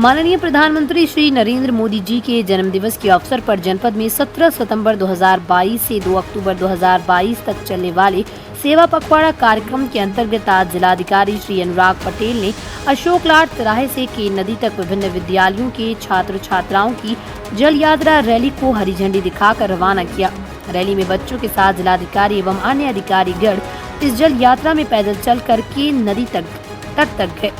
माननीय प्रधानमंत्री श्री नरेंद्र मोदी जी के जन्मदिवस के अवसर पर जनपद में 17 सितंबर 2022 से 2 अक्टूबर 2022 तक चलने वाले सेवा पखवाड़ा कार्यक्रम के अंतर्गत आज जिलाधिकारी श्री अनुराग पटेल ने अशोक लाट तिराहे से केन नदी तक विभिन्न विद्यालयों के छात्र छात्राओं की जल यात्रा रैली को हरी झंडी दिखाकर रवाना किया। रैली में बच्चों के साथ जिलाधिकारी एवं अन्य अधिकारीगण इस जल यात्रा में पैदल चलकर केन नदी तट तक गए।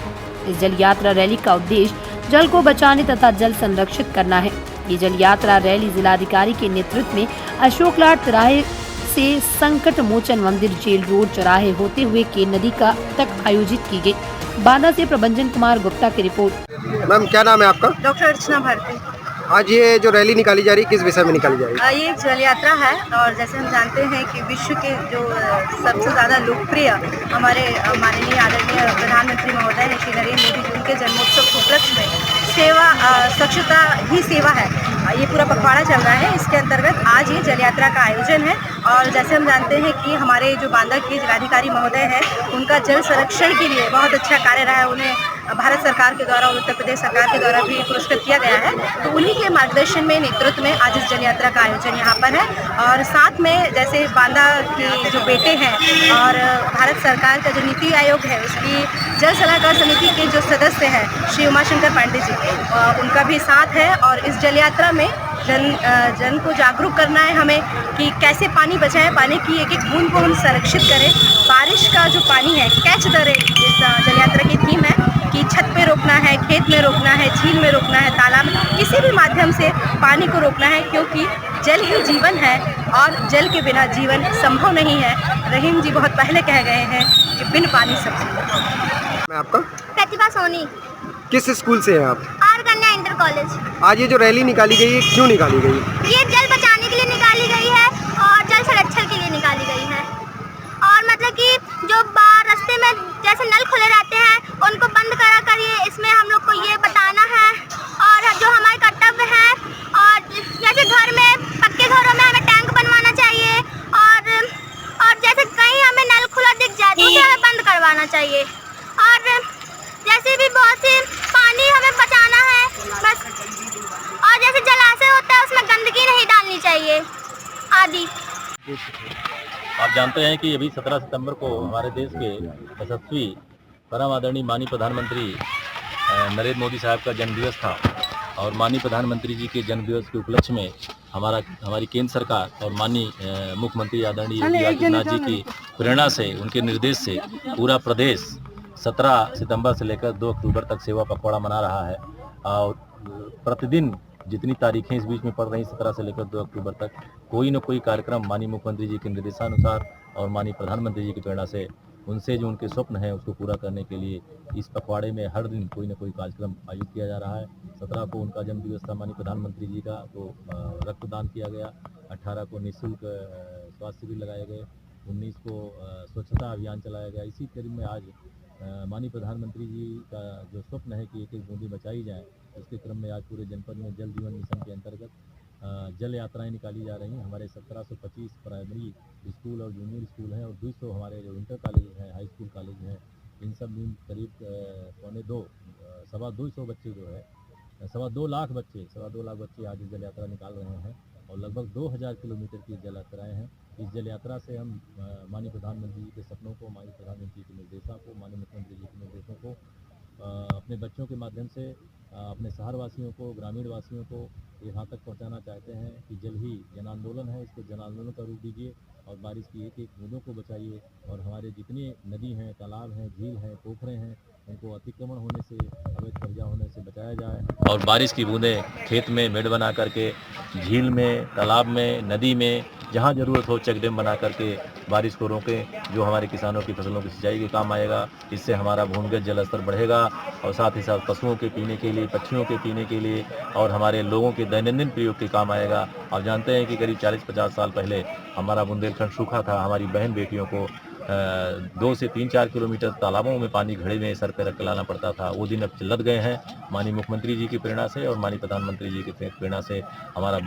इस जल यात्रा रैली का उद्देश्य जल को बचाने तथा जल संरक्षित करना है। ये जल यात्रा रैली जिलाधिकारी के नेतृत्व में अशोक लाट तिराहे से संकट मोचन मंदिर जेल रोड चौराहे होते हुए केन नदी तक आयोजित की गई। बांदा से प्रबंधन कुमार गुप्ता की रिपोर्ट। मैम क्या नाम है आपका? डॉक्टर अर्चना भारती। आज ये जो रैली निकाली जा रही है किस विषय में निकाली जा रही है? ये एक जल यात्रा है और जैसे हम जानते हैं कि विश्व के जो सबसे ज़्यादा लोकप्रिय हमारे माननीय आदरणीय प्रधानमंत्री महोदय हैं श्री नरेंद्र मोदी जी उनके जन्मोत्सव के उपलक्ष्य में सेवा स्वच्छता ही सेवा है, ये पूरा पखवाड़ा चल रहा है। इसके अंतर्गत आज ये जल यात्रा का आयोजन है और जैसे हम जानते हैं कि हमारे जो बांदा के जिलाधिकारी महोदय हैं उनका जल संरक्षण के लिए बहुत अच्छा कार्य रहा है। उन्हें भारत सरकार के द्वारा और उत्तर प्रदेश सरकार के द्वारा भी पुरस्कृत किया गया है। तो उन्हीं के मार्गदर्शन में नेतृत्व में आज इस जल यात्रा का आयोजन यहाँ पर है और साथ में जैसे बांदा के जो बेटे हैं और भारत सरकार का जो नीति आयोग है उसकी जल सलाहकार समिति के जो सदस्य हैं श्री उमाशंकर पांडे जी, उनका भी साथ है। और इस जल यात्रा में जन को जागरूक करना है हमें कि कैसे पानी बचाएं, पानी की एक एक बूंद को हम संरक्षित करें। बारिश का जो पानी है कैच द रेन इस जल यात्रा की थीम है कि छत पे रोकना है, खेत में रोकना है, झील में रोकना है, तालाब, किसी भी माध्यम से पानी को रोकना है क्योंकि जल ही जीवन है और जल के बिना जीवन संभव नहीं है। रहीम जी बहुत पहले कह गए हैं कि बिन पानी सब जीवन। मैं आपका? प्रतिभा सोनी। किस स्कूल से हैं आप? आर कन्या इंटर कॉलेज। आज ये जो रैली निकाली गई है क्यों निकाली गई? ये जल बचाने के लिए निकाली गई है और जल संरक्षण के लिए निकाली गई है। और मतलब कि जो बाहर रास्ते में जैसे नल खुले रहते हैं उनको बंद करा करिए, इसमें हम लोग को ये बताना है और जो हमारे कर्तव्य है। और जैसे घर में पक्के घरों में हमें टैंक बनवाना चाहिए और जैसे कहीं हमें नल खुला दिख जाए तो उसे हमें बंद करवाना चाहिए। और जैसे भी बहुत सी पानी हमें बचाना है बस। और जैसे जलाशय होता है उसमें गंदगी नहीं डालनी चाहिए आदि। आप जानते हैं कि अभी 17 सितंबर को हमारे देश के यशस्वी परम आदरणीय माननीय प्रधानमंत्री नरेंद्र मोदी साहब का जन्मदिवस था और माननीय प्रधानमंत्री जी के जन्मदिवस के उपलक्ष्य में हमारी केंद्र सरकार और माननीय मुख्यमंत्री आदरणीय योगी आदित्यनाथ जी की प्रेरणा से, उनके निर्देश से पूरा प्रदेश 17 सितंबर से लेकर 2 अक्टूबर तक सेवा पखवाड़ा मना रहा है। और प्रतिदिन जितनी तारीखें इस बीच में पड़ रही 17 से लेकर 2 अक्टूबर तक कोई न कोई कार्यक्रम माननीय मुख्यमंत्री जी के निर्देशानुसार और माननीय प्रधानमंत्री जी की प्रेरणा से उनसे जो उनके स्वप्न हैं उसको पूरा करने के लिए इस पखवाड़े में हर दिन कोई न कोई कार्यक्रम आयोजित किया जा रहा है। 17 को उनका जन्मदिवस था माननीय प्रधानमंत्री जी का, तो रक्तदान किया गया। 18 को निःशुल्क स्वास्थ्य शिविर लगाए गए। 19 को स्वच्छता अभियान चलाया गया। इसी क्रम में आज माननीय प्रधानमंत्री जी का जो स्वप्न है कि एक एक बूंदी बचाई जाए, उसके क्रम में आज पूरे जनपद में जल जीवन मिशन के अंतर्गत जल यात्राएं निकाली जा रही हैं। हमारे 1725 प्राइमरी स्कूल और जूनियर स्कूल हैं और 200 हमारे जो इंटर कॉलेज हैं, हाई स्कूल कॉलेज हैं, इन सब में करीब 2.25 बच्चे जो है 2.25 लाख बच्चे आज जल यात्रा निकाल रहे हैं और लगभग 2000 किलोमीटर की जल यात्राएँ हैं। इस जल यात्रा से हम माननीय प्रधानमंत्री जी के सपनों को, माननीय प्रधानमंत्री जी के निर्देशों को, माननीय मुख्यमंत्री जी के निर्देशों को अपने बच्चों के माध्यम से अपने शहरवासियों को, ग्रामीण वासियों को यहाँ तक पहुँचाना चाहते हैं कि जल ही जन आंदोलन है, इसको जन आंदोलन का रूप दीजिए और बारिश की एक एक बूंदों को बचाइए और हमारे जितने नदी हैं, तालाब हैं, झील हैं, पोखरे हैं, उनको अतिक्रमण होने से, अवैध कब्जा होने से बचाया जाए और बारिश की बूंदें खेत में मेड़ बना करके, झील में, तालाब में, नदी में जहाँ ज़रूरत हो चेक डैम बना करके बारिश को रोकें, जो हमारे किसानों की फसलों की सिंचाई के काम आएगा। इससे हमारा भूमिगत जल स्तर बढ़ेगा और साथ ही साथ पशुओं के पीने के लिए, पक्षियों के पीने के लिए और हमारे लोगों के दैनंदिन प्रयोग के काम आएगा। आप जानते हैं कि करीब 40-50 साल पहले हमारा बुंदेलखंड सूखा था। हमारी बहन बेटियों को 2 से 3-4 किलोमीटर तालाबों में पानी घड़े में सर पे रख के लाना पड़ता था। वो दिन अब लद गए हैं। माननीय मुख्यमंत्री जी की प्रेरणा से और माननीय प्रधानमंत्री जी की प्रेरणा से हमारा